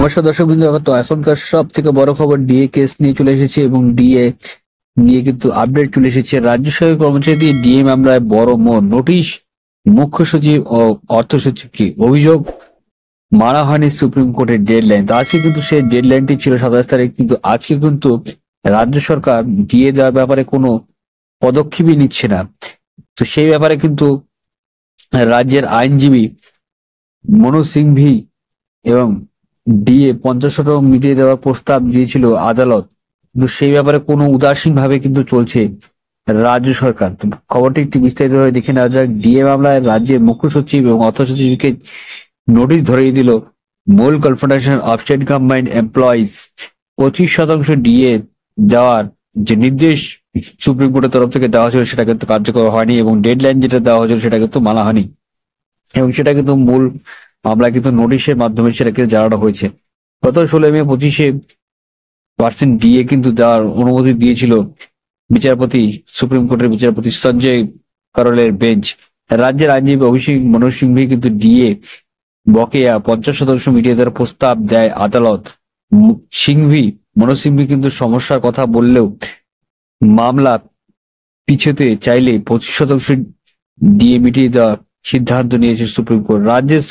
নমস্কার দর্শকবৃন্দ, তো এখনকার সব থেকে বড় খবর ডিএ কেস নিয়ে চলে এসেছে এবং ডিএ নিয়ে কিন্তু আপডেট চলে এসেছে। রাজ্য সরকারি কর্মচারীদের ডিএ মামলায় বড় নোটিশ মুখ্য সচিব ও অর্থ সচিবকে, অভিযোগ মানা হয়নি সুপ্রিম কোর্টের ডেডলাইন। তো আজকে কিন্তু সেই ডেডলাইনটি ছিল 27 তারিখ, কিন্তু আজকে কিন্তু রাজ্য সরকার ডিএ দেওয়ার ব্যাপারে কোনো পদক্ষেপই নিচ্ছে না। তো সেই ব্যাপারে কিন্তু রাজ্যের আইনজীবী মনোজ সিংভি এবং ডিএ 50 মিটিয়ে দেওয়ার প্রস্তাব দিয়েছিল আদালত, কিন্তু সেই ব্যাপারে কোনো উদাসীন ভাবে কিন্তু চলছে রাজ্য সরকার। তো খবরটি একটি বিস্তারিতভাবে দেখে নেওয়া যাক। ডিএ মামলায় রাজ্যের মুখ্য সচিব এবং অর্থ সচিবকে নোটিশ ধরিয়ে দিল মূল confederation of state government employees. 25% DA দেওয়ার যে নির্দেশ সুপ্রিম কোর্টের তরফ থেকে দেওয়া হয়েছিল সেটা কিন্তু কার্যকর হয়নি এবং ডেডলাইন যেটা দেওয়া হয়েছিল সেটা কিন্তু মানা হয়নি, এবং সেটা কিন্তু মূল মামলা কিন্তু নোটিশের মাধ্যমে সেটাকে জানানো হয়েছে। গত 16 মে 25% ডিএ কিন্তু দেওয়ার অনুমতি দিয়েছিল বিচারপতি, সুপ্রিম কোর্টের বিচারপতি সঞ্জয় করলের বেঞ্চ। রাজ্যের আইনজীবী অভিষেক মনোজ সিংভি কিন্তু ডিএ বকেয়া 50% মিটিয়ে দেওয়ার প্রস্তাব দেয় আদালত। মনোজ সিংভি কিন্তু সমস্যার কথা বললেও মামলা পিছোতে চাইলে 25% ডিএ মিটিয়ে দেওয়ার সিদ্ধান্ত নিয়েছে সুপ্রিম কোর্ট। রাজ্যের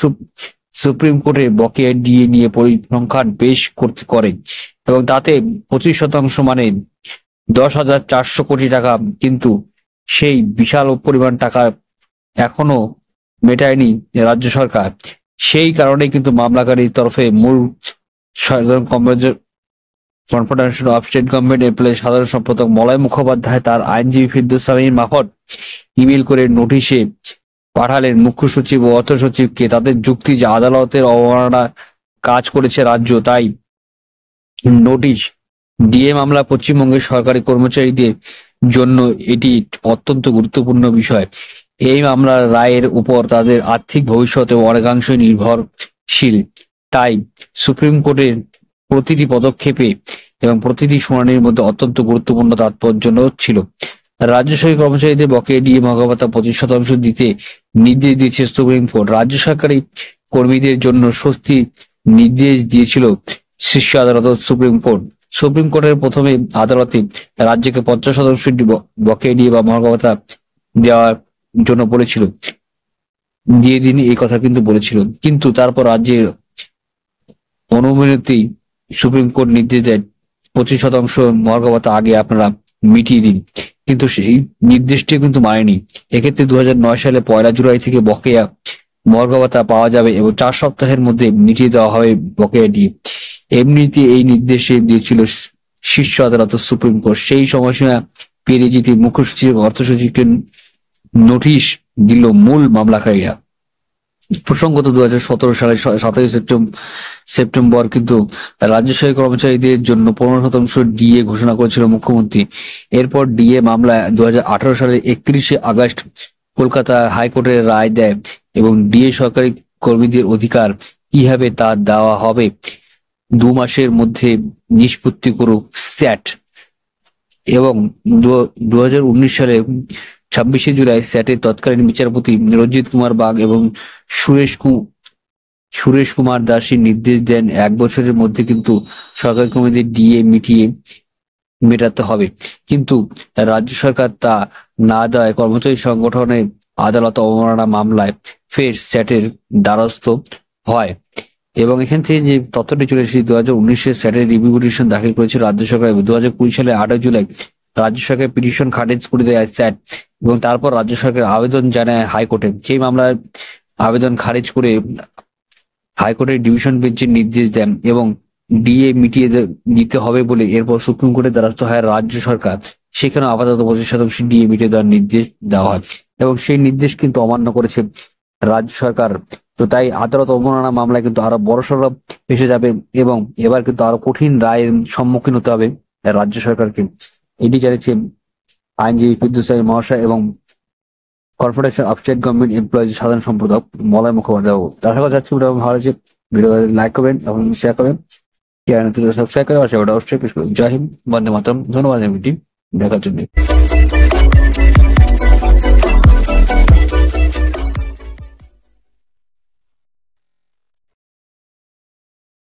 সুপ্রিম কোর্টে বকেয়া ডিএ নিয়ে পরিসংখ্যান পেশ করে এবং তাতে 25% মানে 10,400 কোটি টাকা, কিন্তু সেই বিশাল পরিমাণ টাকা এখনো মেটায়নি রাজ্য সরকার। সেই কারণে কিন্তু মামলাকারীর তরফে মূল confederation of state government employees সাধারণ সম্পাদক মলয় মুখোপাধ্যায় তার আইনজীবী ফিরদৌস সামির মারফত ইমেল করে নোটিশে পাঠালেন মুখ্য সচিব ও অর্থ সচিবকে। তাদের যুক্তি যে আদালতের অবমাননা কাজ করেছে রাজ্য, তাই নোটিশ। ডিএ মামলা পশ্চিমবঙ্গের সরকারি কর্মচারীদের জন্য এটি অত্যন্ত গুরুত্বপূর্ণ বিষয়। এই মামলার রায়ের উপর তাদের আর্থিক ভবিষ্যৎ অনেকাংশই নির্ভরশীল। তাই সুপ্রিম কোর্টের প্রতিটি পদক্ষেপে এবং প্রতিটি শুনানির মধ্যে অত্যন্ত গুরুত্বপূর্ণ তাৎপর্য ছিল। রাজ্য সরকারি কর্মচারীদের বকেয়া ডিএ মহাভাতা 25% দিতে নির্দেশ দিয়েছে সুপ্রিম কোর্ট। রাজ্য সরকারি কর্মীদের জন্য স্বস্তি নির্দেশ দিয়েছিল শীর্ষ আদালত সুপ্রিম কোর্ট। সুপ্রিম কোর্টের প্রথমে আদালতে রাজ্যকে 50% বকেয়া ডিএ বা মহাভাতা দেওয়ার জন্য বলেছিল, দিয়ে দিন এই কথা কিন্তু বলেছিল, কিন্তু তারপর রাজ্যের অনুমতি সুপ্রিম কোর্ট নির্দেশ দেন 25% মহাভাতা আগে আপনারা মিটিয়ে দিন, কিন্তু সেই নির্দেশটি কিন্তু মানেনি। এক্ষেত্রে 2009 সালে 1 জুলাই থেকে বকেয়া মহাভাতা পাওয়া যাবে এবং 4 সপ্তাহের মধ্যে মিটিয়ে দেওয়া হবে বকেয়া ডিএ। এমনিতে এই নির্দেশে দিয়েছিল শীর্ষ আদালত সুপ্রিম কোর্ট। সেই সময়সীমা পেরিয়ে যেতে মুখ্য সচিব অর্থ সচিবকে নোটিশ দিল মূল মামলাকারীরা। প্রসঙ্গত 2017 সালের 27 সেপ্টেম্বর কিন্তু রাজ্য সরকারি কর্মচারীদের জন্য 15% ডিএ ঘোষণা করেছিল মুখ্যমন্ত্রী। এরপর ডিএ মামলায় 2018 সালের 31 আগস্ট কলকাতা হাইকোর্টের রায় দেয় এবং ডিএ সরকারি কর্মীদের অধিকার কিভাবে তা দেওয়া হবে 2 মাসের মধ্যে নিষ্পত্তি করুক স্যাট। এবং 2019 সালে 26 জুলাই স্যাটের তৎকালীন বিচারপতি রঞ্জিত কুমার বাগ এবং সুরেশ কুমার দাসের নির্দেশ দেন 1 বছরের মধ্যে কিন্তু সরকারি কর্মীদের ডিএ মেটাতে হবে, কিন্তু রাজ্য সরকার তা না দেওয়ায় কর্মচারী সংগঠনের আদালত অবমাননা মামলায় ফের স্যাটের দ্বারস্থ হয়। এবং এখান থেকে যে তথ্যটি চলে এসেছে, 2019 স্যাটের রিভিউ পিটিশন দাখিল করেছিল রাজ্য সরকার এবং 2020 সালে 8 জুলাই রাজ্য সরকার পিটিশন খারিজ করে দেয় স্যাট, এবং তারপর রাজ্য সরকার আবেদন জানায় হাইকোর্টে। সেই মামলার আবেদন খারিজ করে হাইকোর্টের ডিভিশন বেঞ্চের নির্দেশ দেন এবং ডিএ মিটিয়ে দিতে হবে বলে এরপর সুপ্রিম কোর্টের দ্বারস্থ হয় রাজ্য সরকার। সেখানে আপাতত 25% ডিএ মিটিয়ে দেওয়ার নির্দেশ দেওয়া হয় এবং সেই নির্দেশ কিন্তু অমান্য করেছে রাজ্য সরকার। তো তাই আদালত অবমাননা মামলায় কিন্তু আরো বড়সড় এসে যাবে এবং এবার কিন্তু আরো কঠিন রায়ের সম্মুখীন হতে হবে রাজ্য সরকারকে। এটি জানিয়েছে আইনজীবী ফিরদৌস সামির মহাশয় এবং confederation of state government employees সাধারণ সম্পাদক মলয় মুখোপাধ্যায়। আশা করা যাচ্ছে ভিডিও ভালো লাগছে, ভিডিও লাইক করবেন এবং শেয়ার করবেন, সাবস্ক্রাইব করেন, অবশ্যই প্রেস করুন। জয় হিন্দ, বন্দে মাতরম। ধন্যবাদ ভিডিওটি দেখার জন্য।